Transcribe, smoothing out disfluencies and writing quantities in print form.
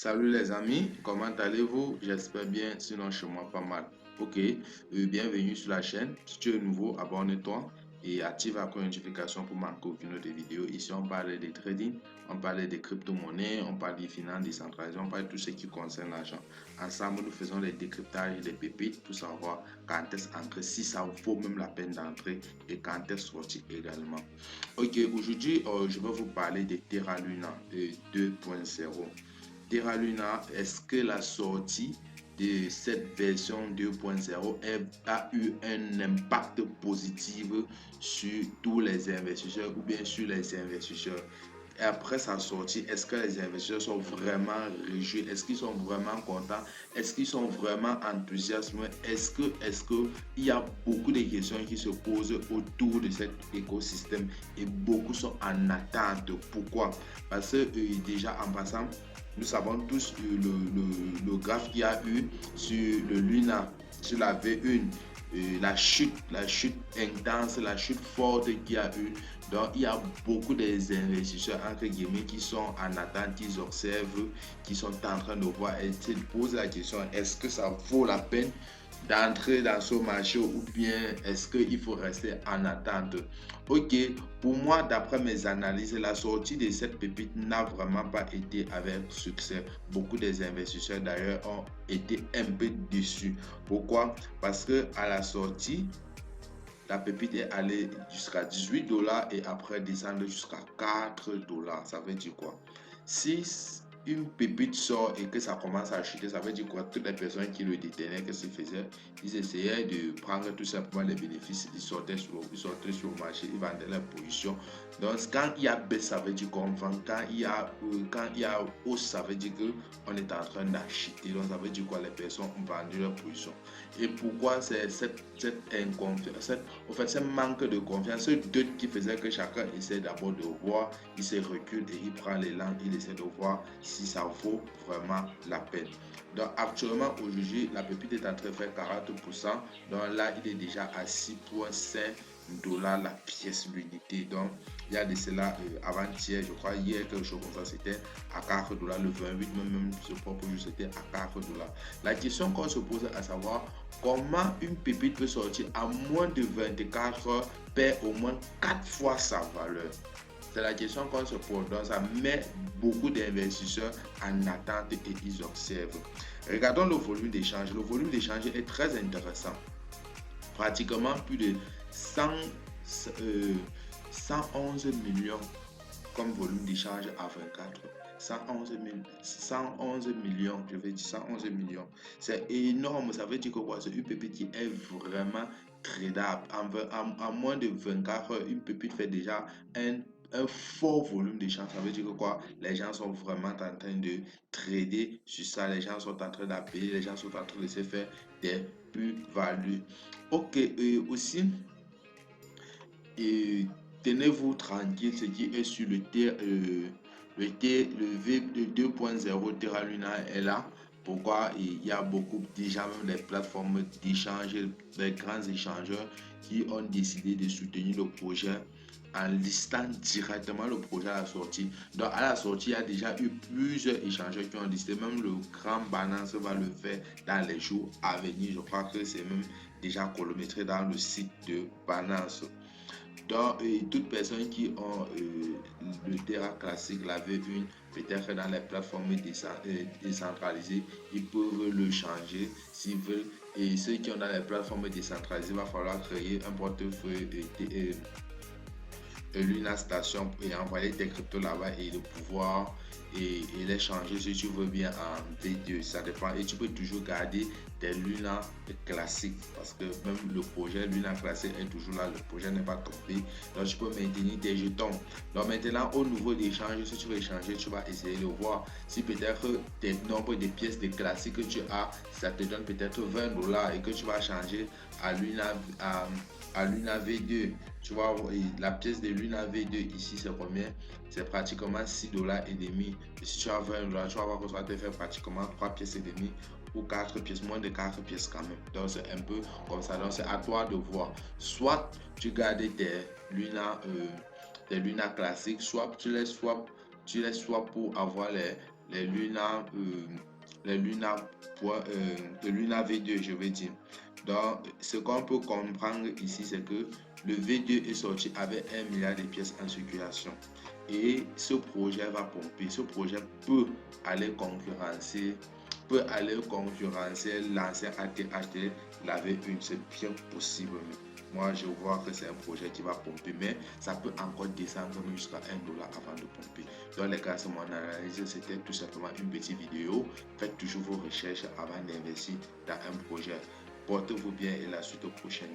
Salut les amis, comment allez-vous? J'espère bien, sinon chez moi pas mal. Ok, bienvenue sur la chaîne. Si tu es nouveau, abonne-toi et active la notification pour manquer aucune autre vidéo. Ici, on parle de trading, on parle de crypto-monnaies, on parle de finances décentralisées, on parle de tout ce qui concerne l'argent. Ensemble, nous faisons les décryptages des pépites pour savoir quand est-ce entrer, si ça vaut même la peine d'entrer et quand est-ce sortir également. Ok, aujourd'hui, je vais vous parler de Terra Luna 2.0. Terra Luna, est-ce que la sortie de cette version 2.0 a eu un impact positif sur tous les investisseurs ou bien sur les investisseurs? Et après sa sortie, est-ce que les investisseurs sont vraiment réjouis? Est-ce qu'ils sont vraiment contents? Est-ce qu'ils sont vraiment enthousiasmés? Est-ce que il y a beaucoup de questions qui se posent autour de cet écosystème et beaucoup sont en attente? Pourquoi? Parce que déjà en passant, nous savons tous le graphe qu'il y a eu sur le Luna, sur la V1, la chute intense, la chute forte qu'il y a eu. Donc, il y a beaucoup des investisseurs, entre guillemets, qui sont en attente, qui observent, qui sont en train de voir et se posent la question, est-ce que ça vaut la peine d'entrer dans ce marché ou bien est-ce qu'il faut rester en attente? Ok, pour moi, d'après mes analyses, la sortie de cette pépite n'a vraiment pas été avec succès. Beaucoup des investisseurs d'ailleurs ont été un peu déçus. Pourquoi? Parce que à la sortie, la pépite est allée jusqu'à 18 dollars et après descendre jusqu'à 4 dollars. Ça veut dire quoi? Si une pépite sort et que ça commence à chuter, ça veut dire quoi? Toutes les personnes qui le détenaient, qu'est-ce qu'ils faisaient? Ils essayaient de prendre tout simplement les bénéfices. Ils sortaient sur le marché, ils vendaient leur position. Donc, quand il y a baisse, ça veut dire qu'on vend. Quand il y a hausse, ça veut dire qu'on est en train d'acheter. Donc, ça veut dire quoi? Les personnes ont vendu leur position. Et pourquoi c'est cette inconfiance, en fait, c'est un manque de confiance, ce doute qui faisait que chacun essaie d'abord de voir, il se recule et il prend l'élan, il essaie de voir si ça vaut vraiment la peine. Donc actuellement, aujourd'hui, la pépite est en train de faire 40%. Donc là, il est déjà à 6,5 dollars la pièce l'unité. Donc il y a de cela avant-hier, je crois hier quelque chose comme ça, c'était à 4 dollars, le 28 même ce propre jour c'était à 4 dollars. La question qu'on se pose à savoir comment une pépite peut sortir à moins de 24 heures, perd au moins 4 fois sa valeur. C'est la question qu'on se pose. Donc, ça met beaucoup d'investisseurs en attente et ils observent. Regardons le volume d'échange. Le volume d'échange est très intéressant. Pratiquement plus de 100, 111 millions comme volume d'échange à 24. 111 millions, je vais dire 111 millions. C'est énorme, ça veut dire que quoi? C'est une pépite qui est vraiment tradable. En moins de 24 heures, une pépite fait déjà un fort volume d'échange. Ça veut dire que quoi? Les gens sont vraiment en train de trader sur ça. Les gens sont en train d'appeler, les gens sont en train de se faire des plus-values. Ok, aussi, et tenez-vous tranquille, ce qui est sur le 2.0 Terra Luna est là. Pourquoi? Il y a beaucoup déjà même des plateformes d'échange, des grands échangeurs qui ont décidé de soutenir le projet en listant directement le projet à la sortie. Donc à la sortie, il y a déjà eu plusieurs échangeurs qui ont décidé, même le grand Binance va le faire dans les jours à venir. Je crois que c'est même déjà chronométré dans le site de Binance. Donc, toutes personnes qui ont le Terra classique, la V1, peut-être dans les plateformes décentralisées, ils peuvent le changer s'ils veulent. Et ceux qui ont dans les plateformes décentralisées, il va falloir créer un portefeuille Luna Station et envoyer tes cryptos là-bas et de pouvoir les changer si tu veux bien en V2. Ça dépend. Et tu peux toujours garder tes Luna classiques parce que même le projet Luna classique est toujours là. Le projet n'est pas tombé. Donc tu peux maintenir tes jetons. Donc maintenant, au niveau d'échange, si tu veux échanger, tu vas essayer de voir si peut-être tes nombres de pièces de classiques que tu as, ça te donne peut-être 20 dollars et que tu vas changer à Luna V2. Tu vois, la pièce de Luna V2 ici, c'est combien? C'est pratiquement 6 dollars et demi. Et si tu as 20 dollars, tu vas voir que ça va te faire pratiquement 3 pièces et demi ou 4 pièces, moins de 4 pièces quand même. Donc c'est un peu comme ça. Donc c'est à toi de voir. Soit tu gardes tes Luna classiques, soit tu les swap pour avoir les Luna, le Luna V2, je veux dire. Donc, ce qu'on peut comprendre ici, c'est que le V2 est sorti avec 1 milliard de pièces en circulation. Et ce projet va pomper. Ce projet peut aller concurrencer l'ancien ATH la V1. C'est bien possible. Moi, je vois que c'est un projet qui va pomper, mais ça peut encore descendre jusqu'à 1 dollar avant de pomper. Donc, les gars, c'est mon analyse. C'était tout simplement une petite vidéo. Faites toujours vos recherches avant d'investir dans un projet. Portez-vous bien et la suite au prochain.